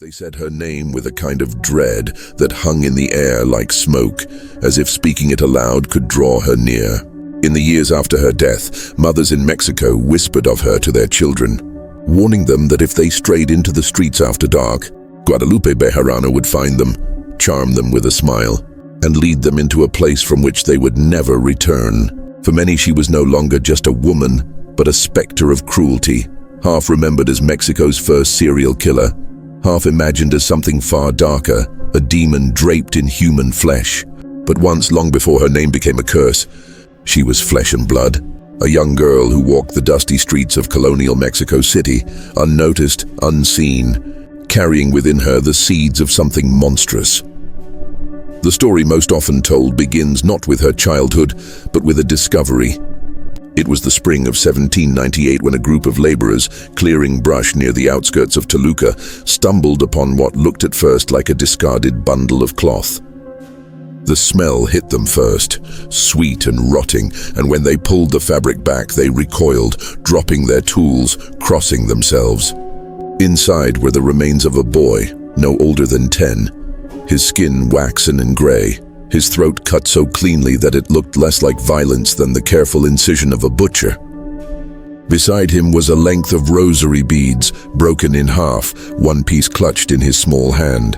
They said her name with a kind of dread that hung in the air like smoke, as if speaking it aloud could draw her near. In the years after her death, mothers in Mexico whispered of her to their children, warning them that if they strayed into the streets after dark, Guadalupe Bejarano would find them, charm them with a smile, and lead them into a place from which they would never return. For many, she was no longer just a woman, but a specter of cruelty, half remembered as Mexico's first serial killer, half imagined as something far darker, a demon draped in human flesh. But once, long before her name became a curse, she was flesh and blood, a young girl who walked the dusty streets of colonial Mexico City, unnoticed, unseen, carrying within her the seeds of something monstrous. The story most often told begins not with her childhood, but with a discovery. It was the spring of 1798 when a group of laborers, clearing brush near the outskirts of Toluca, stumbled upon what looked at first like a discarded bundle of cloth. The smell hit them first, sweet and rotting, and when they pulled the fabric back, they recoiled, dropping their tools, crossing themselves. Inside were the remains of a boy, no older than 10, his skin waxen and gray, his throat cut so cleanly that it looked less like violence than the careful incision of a butcher. Beside him was a length of rosary beads, broken in half, one piece clutched in his small hand.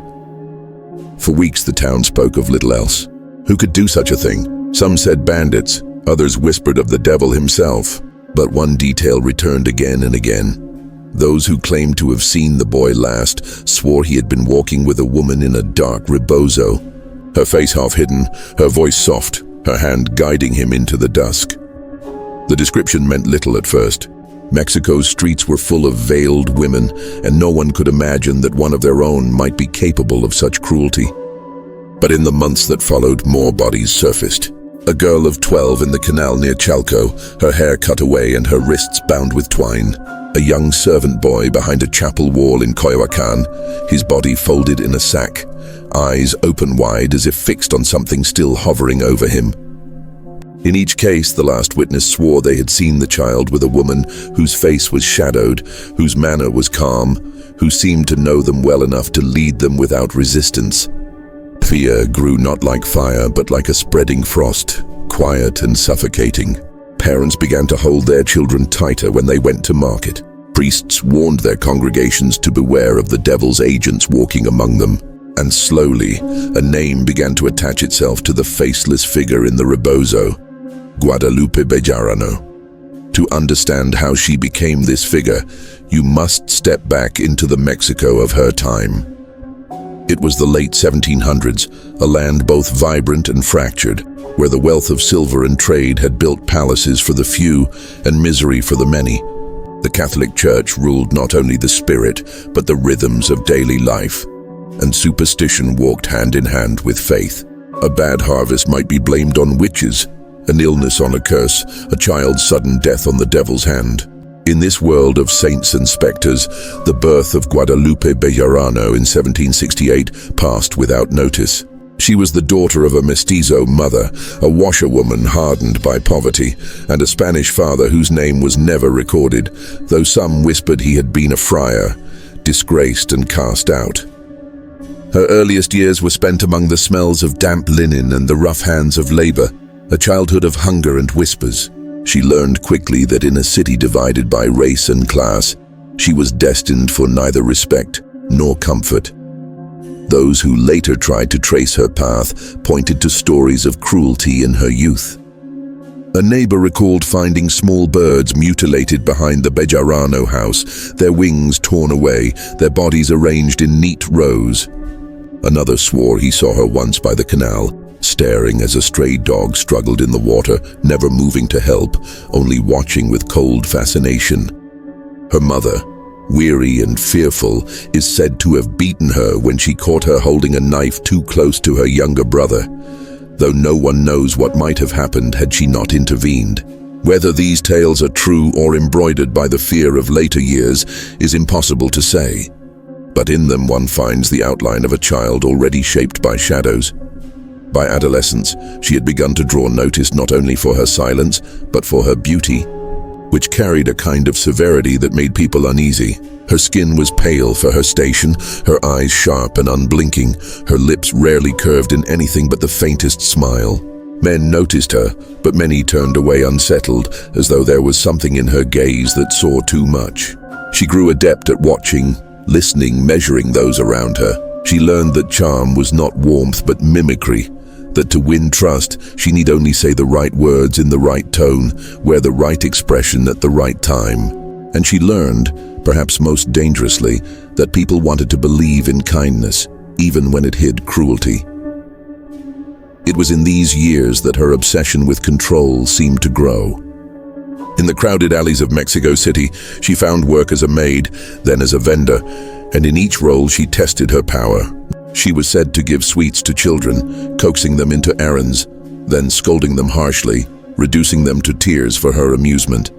For weeks the town spoke of little else. Who could do such a thing? Some said bandits, others whispered of the devil himself. But one detail returned again and again. Those who claimed to have seen the boy last swore he had been walking with a woman in a dark rebozo, her face half hidden, her voice soft, her hand guiding him into the dusk. The description meant little at first. Mexico's streets were full of veiled women, and no one could imagine that one of their own might be capable of such cruelty. But in the months that followed, more bodies surfaced. A girl of 12 in the canal near Chalco, her hair cut away and her wrists bound with twine. A young servant boy behind a chapel wall in Coyoacan, his body folded in a sack, eyes open wide as if fixed on something still hovering over him. In each case, the last witness swore they had seen the child with a woman whose face was shadowed, whose manner was calm, who seemed to know them well enough to lead them without resistance. Fear grew not like fire, but like a spreading frost, quiet and suffocating. Parents began to hold their children tighter when they went to market. Priests warned their congregations to beware of the devil's agents walking among them. And slowly, a name began to attach itself to the faceless figure in the rebozo, Guadalupe Bejarano. To understand how she became this figure, you must step back into the Mexico of her time. It was the late 1700s, a land both vibrant and fractured, where the wealth of silver and trade had built palaces for the few and misery for the many. The Catholic Church ruled not only the spirit, but the rhythms of daily life, and superstition walked hand in hand with faith. A bad harvest might be blamed on witches, an illness on a curse, a child's sudden death on the devil's hand. In this world of saints and specters, the birth of Guadalupe Bejarano in 1768 passed without notice. She was the daughter of a mestizo mother, a washerwoman hardened by poverty, and a Spanish father whose name was never recorded, though some whispered he had been a friar, disgraced and cast out. Her earliest years were spent among the smells of damp linen and the rough hands of labor, a childhood of hunger and whispers. She learned quickly that in a city divided by race and class, she was destined for neither respect nor comfort. Those who later tried to trace her path pointed to stories of cruelty in her youth. A neighbor recalled finding small birds mutilated behind the Bejarano house, their wings torn away, their bodies arranged in neat rows. Another swore he saw her once by the canal, staring as a stray dog struggled in the water, never moving to help, only watching with cold fascination. Her mother, weary and fearful, is said to have beaten her when she caught her holding a knife too close to her younger brother, though no one knows what might have happened had she not intervened. Whether these tales are true or embroidered by the fear of later years is impossible to say. But in them one finds the outline of a child already shaped by shadows. By adolescence, she had begun to draw notice not only for her silence, but for her beauty. which carried a kind of severity that made people uneasy. Her skin was pale for her station, her eyes sharp and unblinking, her lips rarely curved in anything but the faintest smile. Men noticed her, but many turned away unsettled, as though there was something in her gaze that saw too much. She grew adept at watching, listening, measuring those around her. She learned that charm was not warmth but mimicry, that to win trust, she need only say the right words in the right tone, wear the right expression at the right time. And she learned, perhaps most dangerously, that people wanted to believe in kindness, even when it hid cruelty. It was in these years that her obsession with control seemed to grow. In the crowded alleys of Mexico City, she found work as a maid, then as a vendor, and in each role she tested her power. She was said to give sweets to children, coaxing them into errands, then scolding them harshly, reducing them to tears for her amusement.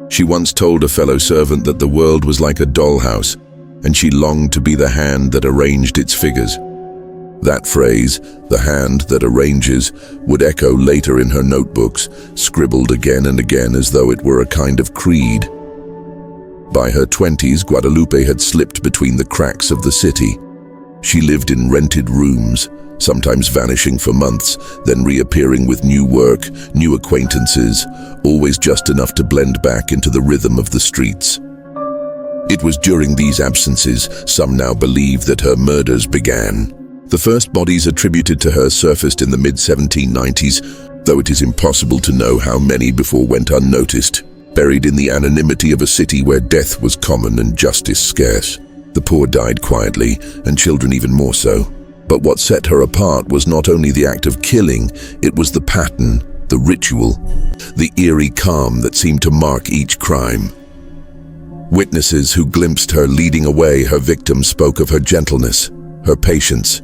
She once told a fellow servant that the world was like a dollhouse, and she longed to be the hand that arranged its figures. That phrase, the hand that arranges, would echo later in her notebooks, scribbled again and again as though it were a kind of creed. By her 20s, Guadalupe had slipped between the cracks of the city. She lived in rented rooms, sometimes vanishing for months, then reappearing with new work, new acquaintances, always just enough to blend back into the rhythm of the streets. It was during these absences, some now believe, that her murders began. The first bodies attributed to her surfaced in the mid-1790s, though it is impossible to know how many before went unnoticed, buried in the anonymity of a city where death was common and justice scarce. The poor died quietly, and children even more so. But what set her apart was not only the act of killing, it was the pattern, the ritual, the eerie calm that seemed to mark each crime. Witnesses who glimpsed her leading away her victims spoke of her gentleness, her patience.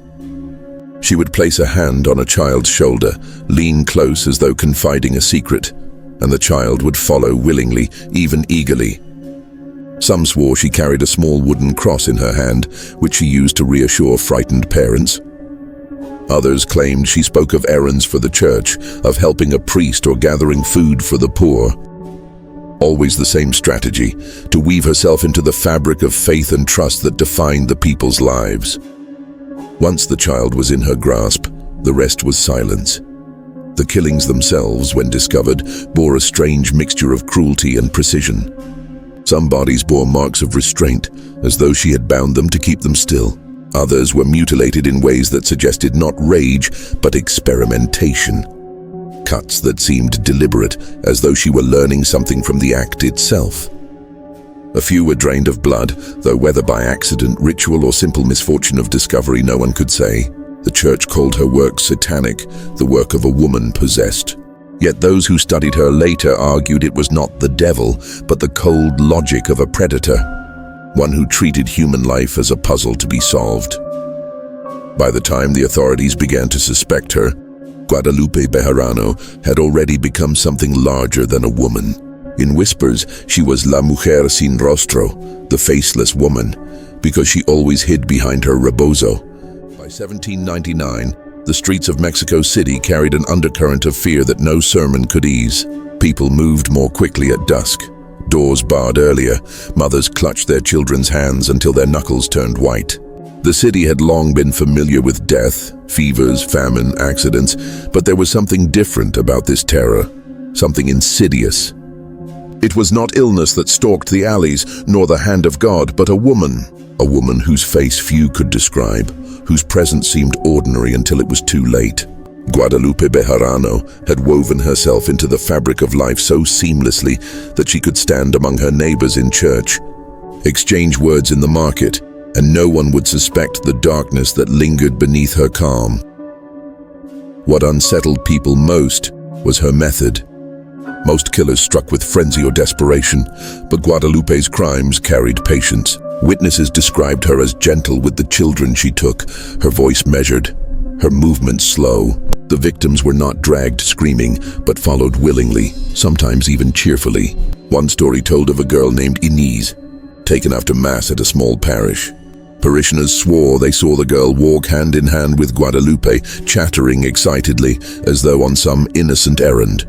She would place a hand on a child's shoulder, lean close as though confiding a secret, and the child would follow willingly, even eagerly. Some swore she carried a small wooden cross in her hand, which she used to reassure frightened parents. Others claimed she spoke of errands for the church, of helping a priest or gathering food for the poor. Always the same strategy, to weave herself into the fabric of faith and trust that defined the people's lives. Once the child was in her grasp, the rest was silence. The killings themselves, when discovered, bore a strange mixture of cruelty and precision. Some bodies bore marks of restraint, as though she had bound them to keep them still. Others were mutilated in ways that suggested not rage, but experimentation. Cuts that seemed deliberate, as though she were learning something from the act itself. A few were drained of blood, though whether by accident, ritual, or simple misfortune of discovery, no one could say. The church called her work satanic, the work of a woman possessed. Yet those who studied her later argued it was not the devil, but the cold logic of a predator, one who treated human life as a puzzle to be solved. By the time the authorities began to suspect her, Guadalupe Bejarano had already become something larger than a woman. In whispers, she was la mujer sin rostro, the faceless woman, because she always hid behind her rebozo. By 1799, the streets of Mexico City carried an undercurrent of fear that no sermon could ease. People moved more quickly at dusk. Doors barred earlier. Mothers clutched their children's hands until their knuckles turned white. The city had long been familiar with death, fevers, famine, accidents, but there was something different about this terror, something insidious. It was not illness that stalked the alleys, nor the hand of God, but a woman whose face few could describe, whose presence seemed ordinary until it was too late. Guadalupe Bejarano had woven herself into the fabric of life so seamlessly that she could stand among her neighbors in church, exchange words in the market, and no one would suspect the darkness that lingered beneath her calm. What unsettled people most was her method. Most killers struck with frenzy or desperation, but Guadalupe's crimes carried patience. Witnesses described her as gentle with the children she took, her voice measured, her movements slow. The victims were not dragged screaming, but followed willingly, sometimes even cheerfully. One story told of a girl named Inez, taken after Mass at a small parish. Parishioners swore they saw the girl walk hand in hand with Guadalupe, chattering excitedly, as though on some innocent errand.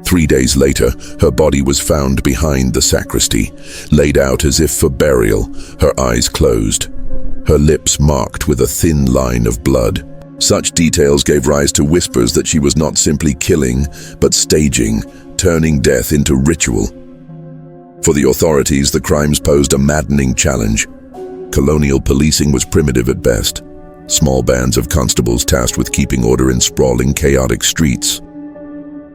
3 days later, her body was found behind the sacristy, laid out as if for burial, her eyes closed, her lips marked with a thin line of blood. Such details gave rise to whispers that she was not simply killing, but staging, turning death into ritual. For the authorities, the crimes posed a maddening challenge. Colonial policing was primitive at best. Small bands of constables tasked with keeping order in sprawling, chaotic streets.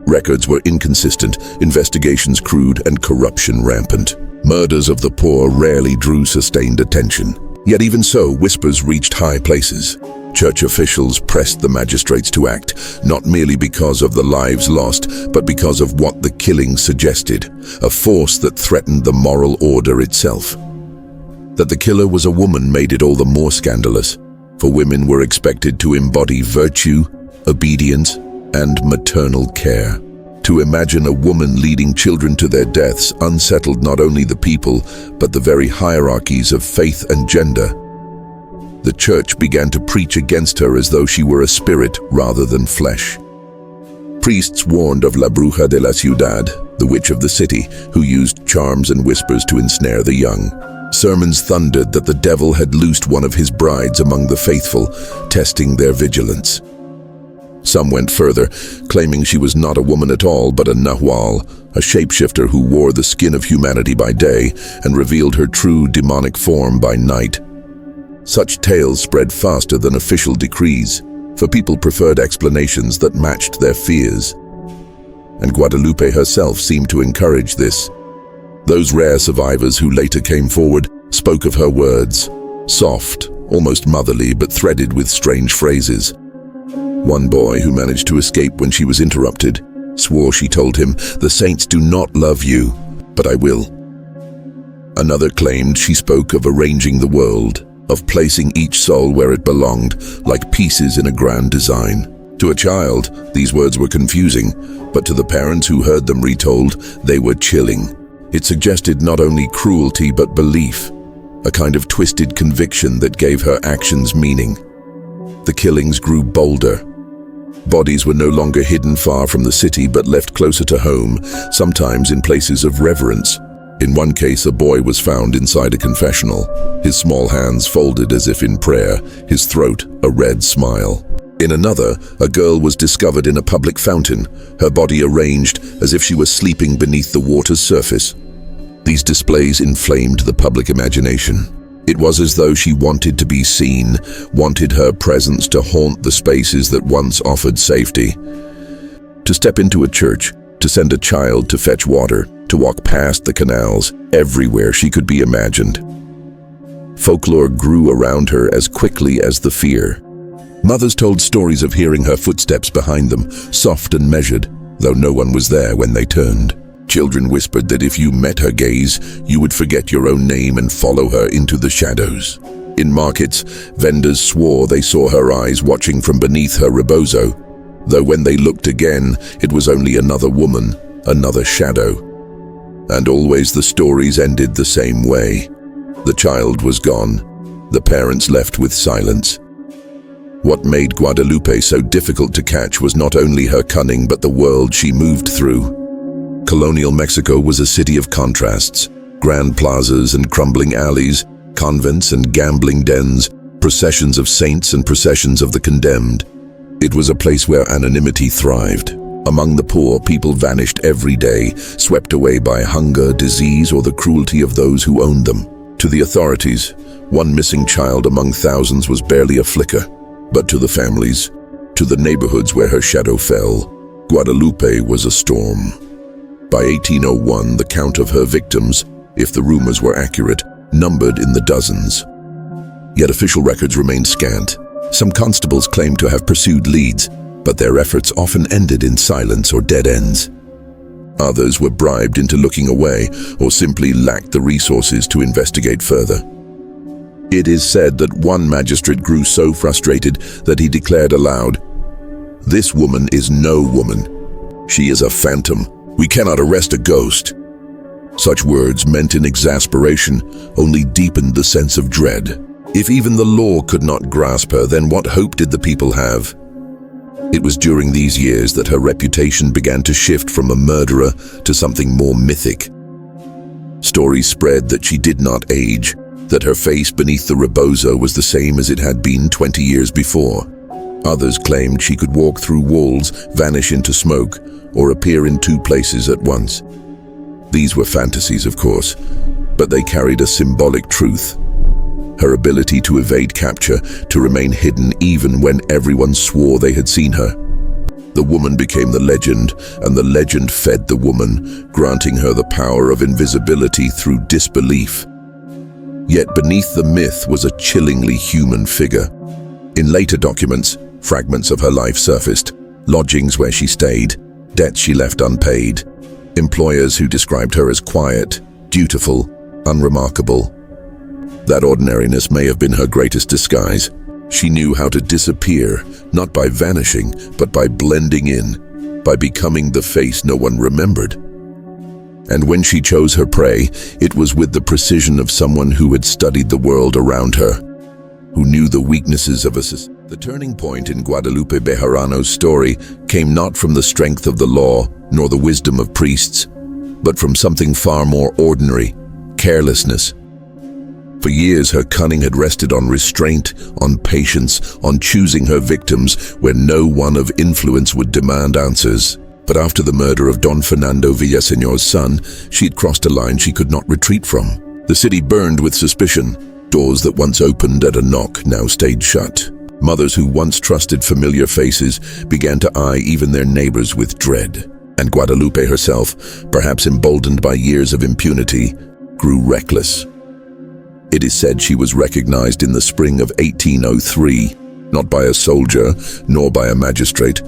Records were inconsistent, investigations crude, and corruption rampant. Murders of the poor rarely drew sustained attention. Yet even so, whispers reached high places. Church officials pressed the magistrates to act, not merely because of the lives lost, but because of what the killing suggested, a force that threatened the moral order itself. That the killer was a woman made it all the more scandalous, for women were expected to embody virtue, obedience, and maternal care. To imagine a woman leading children to their deaths unsettled not only the people, but the very hierarchies of faith and gender. The church began to preach against her as though she were a spirit rather than flesh. Priests warned of La Bruja de la Ciudad, the witch of the city, who used charms and whispers to ensnare the young. Sermons thundered that the devil had loosed one of his brides among the faithful, testing their vigilance. Some went further, claiming she was not a woman at all, but a Nahual, a shapeshifter who wore the skin of humanity by day and revealed her true demonic form by night. Such tales spread faster than official decrees, for people preferred explanations that matched their fears. And Guadalupe herself seemed to encourage this. Those rare survivors who later came forward spoke of her words, soft, almost motherly, but threaded with strange phrases. One boy, who managed to escape when she was interrupted, swore she told him, "The saints do not love you, but I will." Another claimed she spoke of arranging the world, of placing each soul where it belonged, like pieces in a grand design. To a child, these words were confusing, but to the parents who heard them retold, they were chilling. It suggested not only cruelty but belief, a kind of twisted conviction that gave her actions meaning. The killings grew bolder. Bodies were no longer hidden far from the city but left closer to home, sometimes in places of reverence. In one case, a boy was found inside a confessional, his small hands folded as if in prayer, his throat a red smile. In another, a girl was discovered in a public fountain, her body arranged as if she was sleeping beneath the water's surface. These displays inflamed the public imagination. It was as though she wanted to be seen, wanted her presence to haunt the spaces that once offered safety. To step into a church, to send a child to fetch water, to walk past the canals, everywhere she could be imagined. Folklore grew around her as quickly as the fear. Mothers told stories of hearing her footsteps behind them, soft and measured, though no one was there when they turned. Children whispered that if you met her gaze, you would forget your own name and follow her into the shadows. In markets, vendors swore they saw her eyes watching from beneath her rebozo, though when they looked again, it was only another woman, another shadow. And always the stories ended the same way. The child was gone, the parents left with silence. What made Guadalupe so difficult to catch was not only her cunning but the world she moved through. Colonial Mexico was a city of contrasts, grand plazas and crumbling alleys, convents and gambling dens, processions of saints and processions of the condemned. It was a place where anonymity thrived. Among the poor, people vanished every day, swept away by hunger, disease, or the cruelty of those who owned them. To the authorities, one missing child among thousands was barely a flicker. But to the families, to the neighborhoods where her shadow fell, Guadalupe was a storm. By 1801, the count of her victims, if the rumors were accurate, numbered in the dozens. Yet official records remained scant. Some constables claimed to have pursued leads, but their efforts often ended in silence or dead ends. Others were bribed into looking away or simply lacked the resources to investigate further. It is said that one magistrate grew so frustrated that he declared aloud, "This woman is no woman. She is a phantom. We cannot arrest a ghost." Such words, meant in exasperation, only deepened the sense of dread. If even the law could not grasp her, then what hope did the people have? It was during these years that her reputation began to shift from a murderer to something more mythic. Stories spread that she did not age, that her face beneath the rebozo was the same as it had been 20 years before. Others claimed she could walk through walls, vanish into smoke, or appear in two places at once. These were fantasies, of course, but they carried a symbolic truth. Her ability to evade capture, to remain hidden even when everyone swore they had seen her. The woman became the legend, and the legend fed the woman, granting her the power of invisibility through disbelief. Yet beneath the myth was a chillingly human figure. In later documents, fragments of her life surfaced, lodgings where she stayed, debts she left unpaid, employers who described her as quiet, dutiful, unremarkable. That ordinariness may have been her greatest disguise. She knew how to disappear, not by vanishing, but by blending in, by becoming the face no one remembered. And when she chose her prey, it was with the precision of someone who had studied the world around her, who knew the weaknesses of a society. The turning point in Guadalupe Bejarano's story came not from the strength of the law, nor the wisdom of priests, but from something far more ordinary: carelessness. For years, her cunning had rested on restraint, on patience, on choosing her victims when no one of influence would demand answers. But after the murder of Don Fernando Villaseñor's son, she had crossed a line she could not retreat from. The city burned with suspicion. Doors that once opened at a knock now stayed shut. Mothers who once trusted familiar faces began to eye even their neighbors with dread. And Guadalupe herself, perhaps emboldened by years of impunity, grew reckless. It is said she was recognized in the spring of 1803, not by a soldier, nor by a magistrate,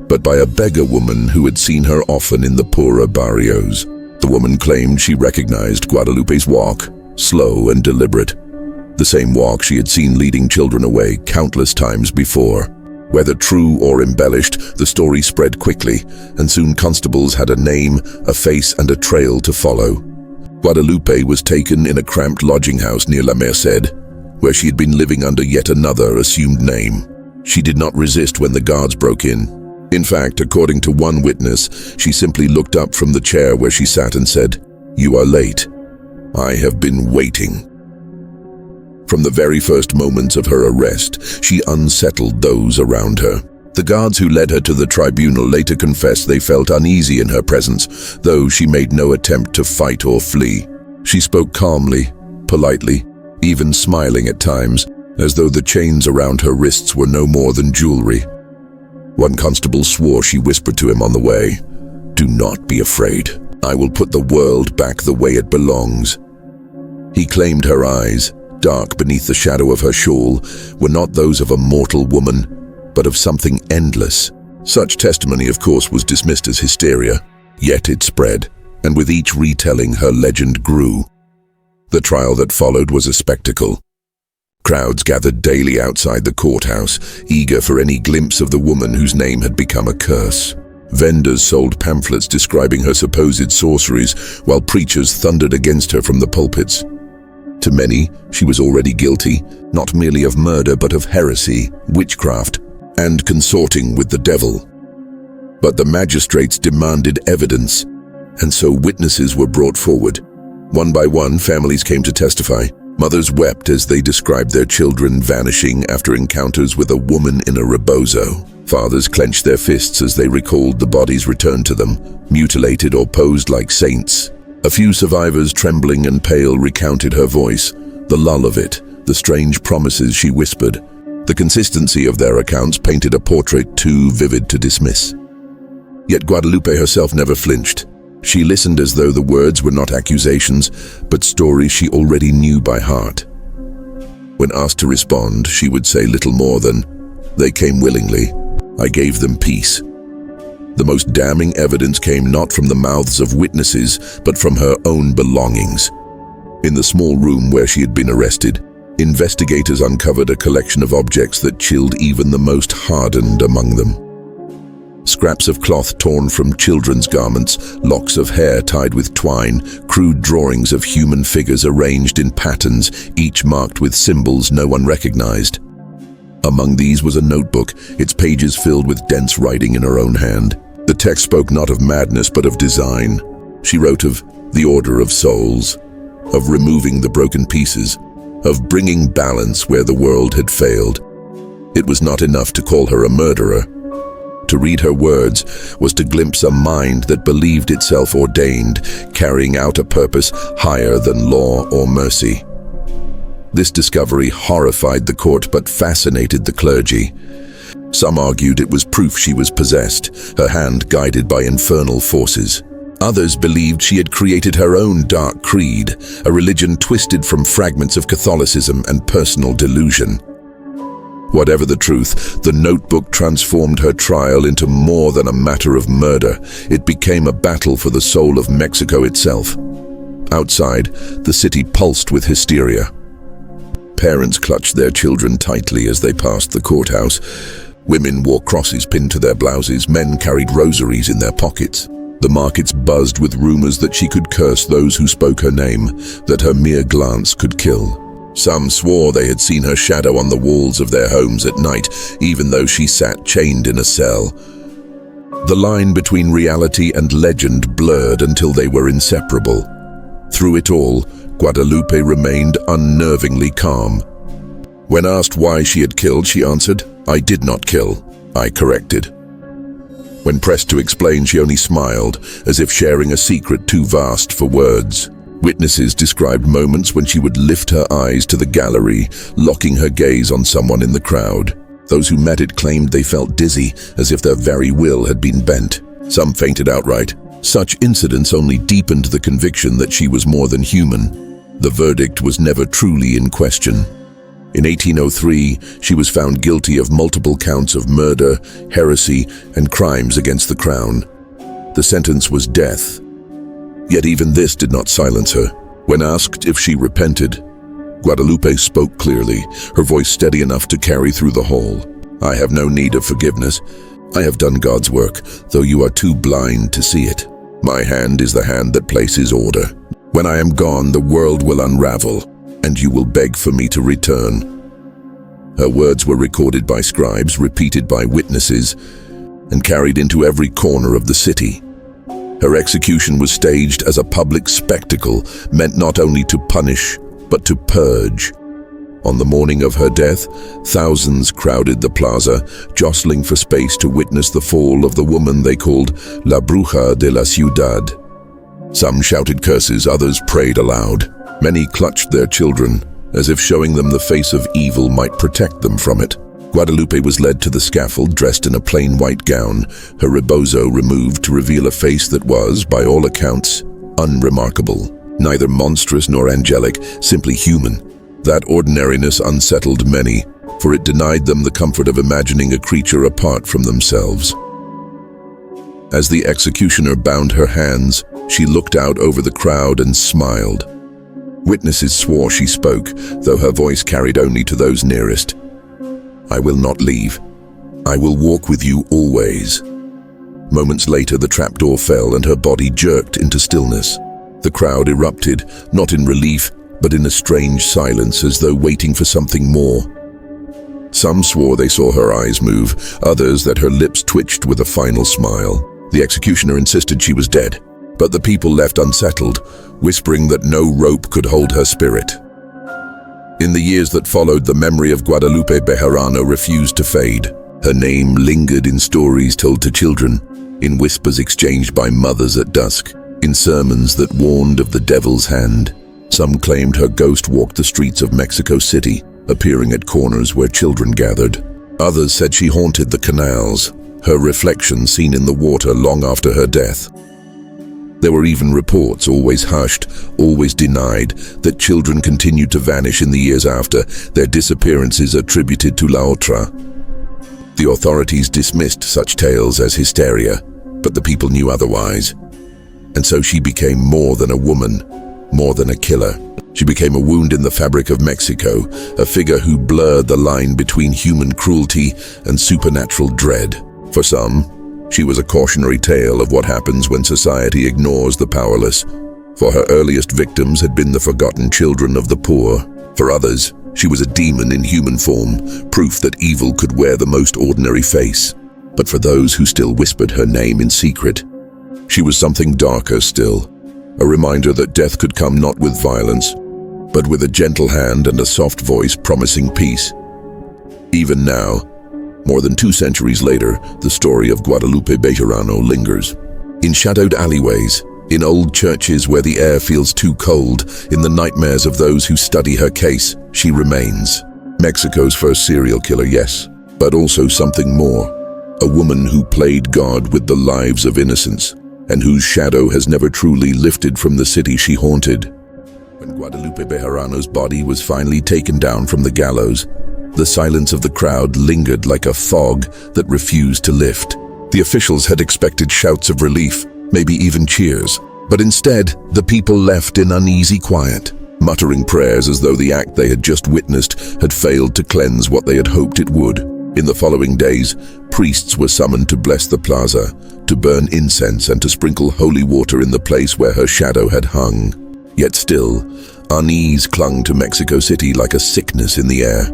but by a beggar woman who had seen her often in the poorer barrios. The woman claimed she recognized Guadalupe's walk, slow and deliberate, the same walk she had seen leading children away countless times before. Whether true or embellished, the story spread quickly, and soon constables had a name, a face, and a trail to follow. Guadalupe was taken in a cramped lodging house near La Merced, where she had been living under yet another assumed name. She did not resist when the guards broke in. In fact, according to one witness, she simply looked up from the chair where she sat and said, "You are late. I have been waiting." From the very first moments of her arrest, she unsettled those around her. The guards who led her to the tribunal later confessed they felt uneasy in her presence, though she made no attempt to fight or flee. She spoke calmly, politely, even smiling at times, as though the chains around her wrists were no more than jewelry. One constable swore she whispered to him on the way, "Do not be afraid. I will put the world back the way it belongs." He claimed her eyes, dark beneath the shadow of her shawl, were not those of a mortal woman, but of something endless. Such testimony, of course, was dismissed as hysteria, yet it spread, and with each retelling her legend grew. The trial that followed was a spectacle. Crowds gathered daily outside the courthouse, eager for any glimpse of the woman whose name had become a curse. Vendors sold pamphlets describing her supposed sorceries, while preachers thundered against her from the pulpits. To many, she was already guilty, not merely of murder but of heresy, witchcraft, and consorting with the devil. But the magistrates demanded evidence, and so witnesses were brought forward. One by one, families came to testify. Mothers wept as they described their children vanishing after encounters with a woman in a rebozo. Fathers clenched their fists as they recalled the bodies returned to them, mutilated or posed like saints. A few survivors, trembling and pale, recounted her voice, the lull of it, the strange promises she whispered. The consistency of their accounts painted a portrait too vivid to dismiss. Yet Guadalupe herself never flinched. She listened as though the words were not accusations, but stories she already knew by heart. When asked to respond, she would say little more than, "They came willingly. I gave them peace." The most damning evidence came not from the mouths of witnesses, but from her own belongings. In the small room where she had been arrested, investigators uncovered a collection of objects that chilled even the most hardened among them. Scraps of cloth torn from children's garments, locks of hair tied with twine, crude drawings of human figures arranged in patterns, each marked with symbols no one recognized. Among these was a notebook, its pages filled with dense writing in her own hand. The text spoke not of madness but of design. She wrote of the order of souls, of removing the broken pieces, of bringing balance where the world had failed. It was not enough to call her a murderer. To read her words was to glimpse a mind that believed itself ordained, carrying out a purpose higher than law or mercy. This discovery horrified the court but fascinated the clergy. Some argued it was proof she was possessed, her hand guided by infernal forces. Others believed she had created her own dark creed, a religion twisted from fragments of Catholicism and personal delusion. Whatever the truth, the notebook transformed her trial into more than a matter of murder. It became a battle for the soul of Mexico itself. Outside, the city pulsed with hysteria. Parents clutched their children tightly as they passed the courthouse. Women wore crosses pinned to their blouses, men carried rosaries in their pockets. The markets buzzed with rumors that she could curse those who spoke her name, that her mere glance could kill. Some swore they had seen her shadow on the walls of their homes at night, even though she sat chained in a cell. The line between reality and legend blurred until they were inseparable. Through it all, Guadalupe remained unnervingly calm. When asked why she had killed, she answered, "I did not kill, I corrected." When pressed to explain, she only smiled, as if sharing a secret too vast for words. Witnesses described moments when she would lift her eyes to the gallery, locking her gaze on someone in the crowd. Those who met it claimed they felt dizzy, as if their very will had been bent. Some fainted outright. Such incidents only deepened the conviction that she was more than human. The verdict was never truly in question. In 1803, she was found guilty of multiple counts of murder, heresy, and crimes against the crown. The sentence was death. Yet even this did not silence her. When asked if she repented, Guadalupe spoke clearly, her voice steady enough to carry through the hall. "I have no need of forgiveness. I have done God's work, though you are too blind to see it. My hand is the hand that places order. When I am gone, the world will unravel, and you will beg for me to return." Her words were recorded by scribes, repeated by witnesses, and carried into every corner of the city. Her execution was staged as a public spectacle, meant not only to punish, but to purge. On the morning of her death, thousands crowded the plaza, jostling for space to witness the fall of the woman they called La Bruja de la Ciudad. Some shouted curses, others prayed aloud. Many clutched their children, as if showing them the face of evil might protect them from it. Guadalupe was led to the scaffold dressed in a plain white gown, her rebozo removed to reveal a face that was, by all accounts, unremarkable. Neither monstrous nor angelic, simply human. That ordinariness unsettled many, for it denied them the comfort of imagining a creature apart from themselves. As the executioner bound her hands, she looked out over the crowd and smiled. Witnesses swore she spoke, though her voice carried only to those nearest. "I will not leave. I will walk with you always." Moments later, the trapdoor fell and her body jerked into stillness. The crowd erupted, not in relief, but in a strange silence, as though waiting for something more. Some swore they saw her eyes move, others that her lips twitched with a final smile. The executioner insisted she was dead, but the people left unsettled, whispering that no rope could hold her spirit. In the years that followed, the memory of Guadalupe Bejarano refused to fade. Her name lingered in stories told to children, in whispers exchanged by mothers at dusk, in sermons that warned of the devil's hand. Some claimed her ghost walked the streets of Mexico City, appearing at corners where children gathered. Others said she haunted the canals, her reflection seen in the water long after her death. There were even reports, always hushed, always denied, that children continued to vanish in the years after, their disappearances attributed to La Otra. The authorities dismissed such tales as hysteria, but the people knew otherwise. And so she became more than a woman, more than a killer. She became a wound in the fabric of Mexico, a figure who blurred the line between human cruelty and supernatural dread. For some, she was a cautionary tale of what happens when society ignores the powerless. For her earliest victims had been the forgotten children of the poor. For others, She was a demon in human form, proof that evil could wear the most ordinary face. But for those who still whispered her name in secret, she was something darker still, a reminder that death could come not with violence, but with a gentle hand and a soft voice promising peace. Even now, more than 2 centuries later, the story of Guadalupe Bejarano lingers. In shadowed alleyways, in old churches where the air feels too cold, in the nightmares of those who study her case, she remains. Mexico's first serial killer, yes, but also something more. A woman who played God with the lives of innocents, and whose shadow has never truly lifted from the city she haunted. When Guadalupe Bejarano's body was finally taken down from the gallows, the silence of the crowd lingered like a fog that refused to lift. The officials had expected shouts of relief, maybe even cheers, but instead, the people left in uneasy quiet, muttering prayers as though the act they had just witnessed had failed to cleanse what they had hoped it would. In the following days, priests were summoned to bless the plaza, to burn incense and to sprinkle holy water in the place where her shadow had hung. Yet still, unease clung to Mexico City like a sickness in the air.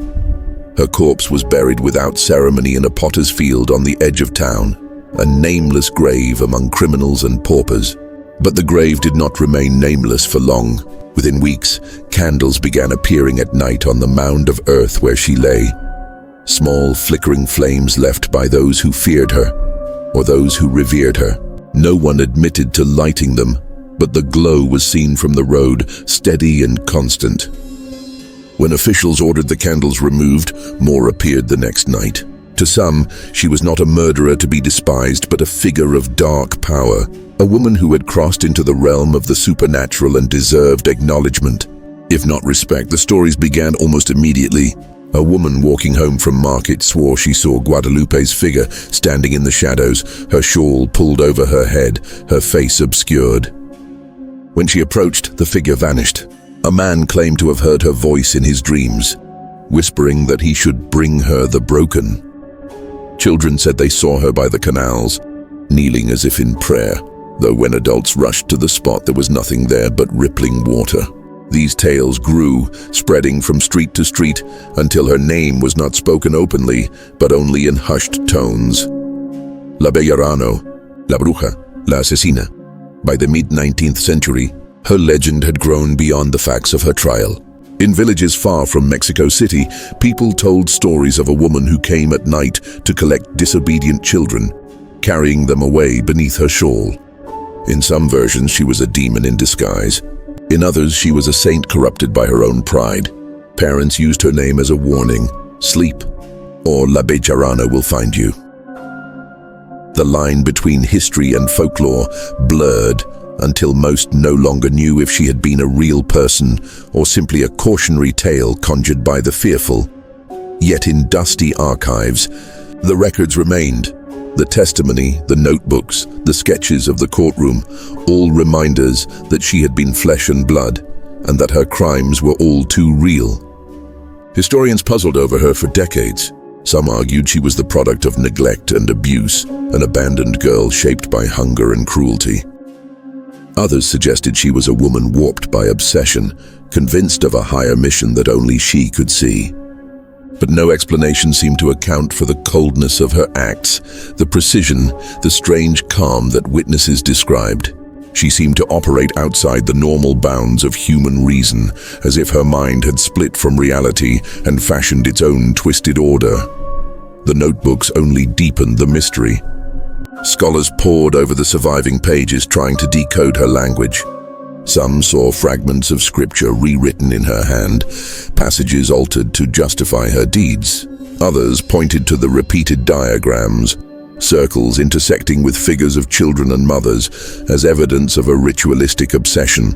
Her corpse was buried without ceremony in a potter's field on the edge of town, a nameless grave among criminals and paupers. But the grave did not remain nameless for long. Within weeks, candles began appearing at night on the mound of earth where she lay. Small, flickering flames left by those who feared her, or those who revered her. No one admitted to lighting them, but the glow was seen from the road, steady and constant. When officials ordered the candles removed, more appeared the next night. To some, she was not a murderer to be despised, but a figure of dark power, a woman who had crossed into the realm of the supernatural and deserved acknowledgement. If not respect, the stories began almost immediately. A woman walking home from market swore she saw Guadalupe's figure standing in the shadows, her shawl pulled over her head, her face obscured. When she approached, the figure vanished. A man claimed to have heard her voice in his dreams, whispering that he should bring her the broken. Children said they saw her by the canals, kneeling as if in prayer, though when adults rushed to the spot there was nothing there but rippling water. These tales grew, spreading from street to street, until her name was not spoken openly, but only in hushed tones. La Bejarano, La Bruja, La Asesina. By the mid-19th century, her legend had grown beyond the facts of her trial. In villages far from Mexico City, people told stories of a woman who came at night to collect disobedient children, carrying them away beneath her shawl. In some versions, she was a demon in disguise. In others, she was a saint corrupted by her own pride. Parents used her name as a warning: sleep, or La Bejarano will find you. The line between history and folklore blurred until most no longer knew if she had been a real person or simply a cautionary tale conjured by the fearful. Yet in dusty archives, the records remained. The testimony, the notebooks, the sketches of the courtroom, all reminders that she had been flesh and blood, and that her crimes were all too real. Historians puzzled over her for decades. Some argued she was the product of neglect and abuse, an abandoned girl shaped by hunger and cruelty. Others suggested she was a woman warped by obsession, convinced of a higher mission that only she could see. But no explanation seemed to account for the coldness of her acts, the precision, the strange calm that witnesses described. She seemed to operate outside the normal bounds of human reason, as if her mind had split from reality and fashioned its own twisted order. The notebooks only deepened the mystery. Scholars pored over the surviving pages trying to decode her language. Some saw fragments of scripture rewritten in her hand, passages altered to justify her deeds. Others pointed to the repeated diagrams, circles intersecting with figures of children and mothers, as evidence of a ritualistic obsession.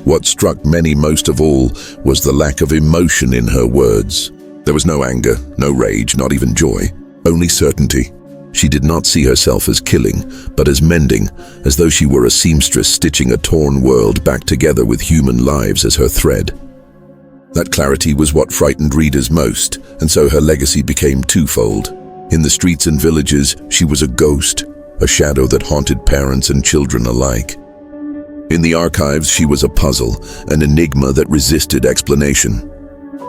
What struck many most of all was the lack of emotion in her words. There was no anger, no rage, not even joy, only certainty. She did not see herself as killing, but as mending, as though she were a seamstress stitching a torn world back together with human lives as her thread. That clarity was what frightened readers most, and so her legacy became twofold. In the streets and villages, she was a ghost, a shadow that haunted parents and children alike. In the archives, she was a puzzle, an enigma that resisted explanation.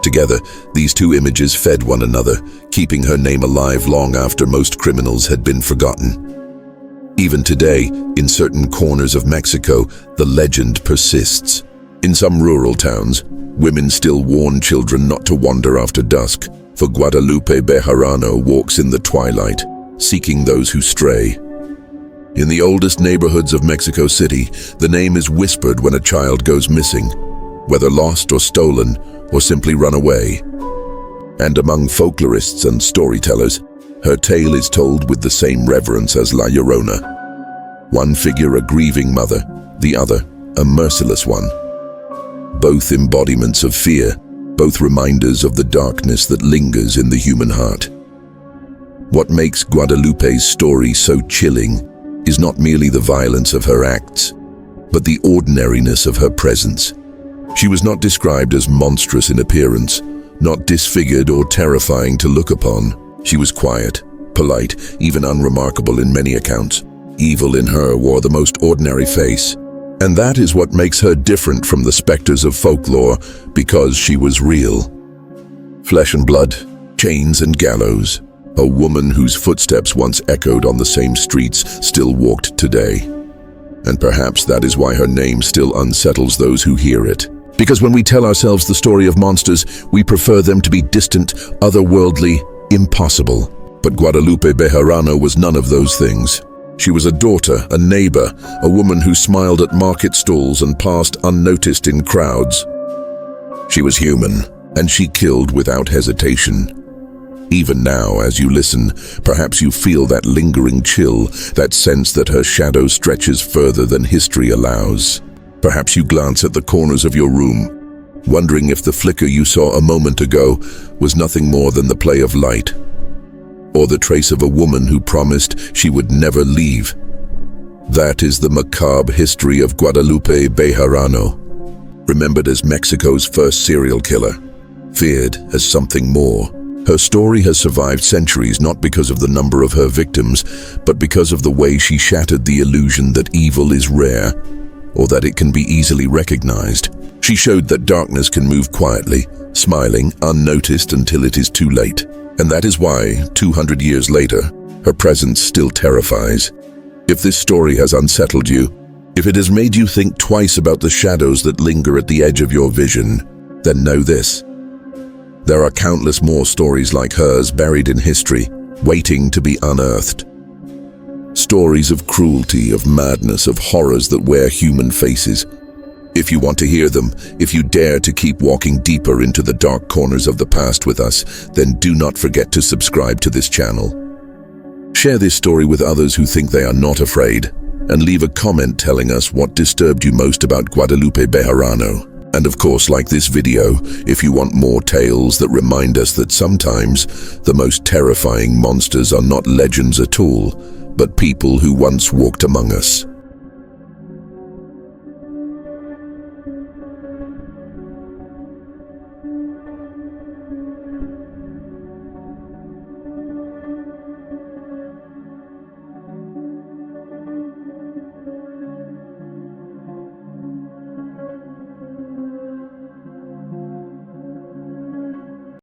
Together, these two images fed one another, keeping her name alive long after most criminals had been forgotten. Even today, in certain corners of Mexico, the legend persists. In some rural towns, women still warn children not to wander after dusk, for Guadalupe Bejarano walks in the twilight, seeking those who stray. In the oldest neighborhoods of Mexico City, the name is whispered when a child goes missing, whether lost or stolen, or simply run away. And among folklorists and storytellers, her tale is told with the same reverence as La Llorona. One figure a grieving mother, the other a merciless one. Both embodiments of fear, both reminders of the darkness that lingers in the human heart. What makes Guadalupe's story so chilling is not merely the violence of her acts, but the ordinariness of her presence. She was not described as monstrous in appearance, not disfigured or terrifying to look upon. She was quiet, polite, even unremarkable in many accounts. Evil in her wore the most ordinary face. And that is what makes her different from the specters of folklore, because she was real. Flesh and blood, chains and gallows. A woman whose footsteps once echoed on the same streets still walked today. And perhaps that is why her name still unsettles those who hear it. Because when we tell ourselves the story of monsters, we prefer them to be distant, otherworldly, impossible. But Guadalupe Bejarano was none of those things. She was a daughter, a neighbor, a woman who smiled at market stalls and passed unnoticed in crowds. She was human, and she killed without hesitation. Even now, as you listen, perhaps you feel that lingering chill, that sense that her shadow stretches further than history allows. Perhaps you glance at the corners of your room, wondering if the flicker you saw a moment ago was nothing more than the play of light, or the trace of a woman who promised she would never leave. That is the macabre history of Guadalupe Bejarano, remembered as Mexico's first serial killer, feared as something more. Her story has survived centuries not because of the number of her victims, but because of the way she shattered the illusion that evil is rare, or that it can be easily recognized. She showed that darkness can move quietly, smiling, unnoticed until it is too late. And that is why, 200 years later, her presence still terrifies. If this story has unsettled you, if it has made you think twice about the shadows that linger at the edge of your vision, then know this. There are countless more stories like hers buried in history, waiting to be unearthed. Stories of cruelty, of madness, of horrors that wear human faces. If you want to hear them, if you dare to keep walking deeper into the dark corners of the past with us, then do not forget to subscribe to this channel. Share this story with others who think they are not afraid, and leave a comment telling us what disturbed you most about Guadalupe Bejarano. And of course, like this video, if you want more tales that remind us that sometimes the most terrifying monsters are not legends at all, but people who once walked among us.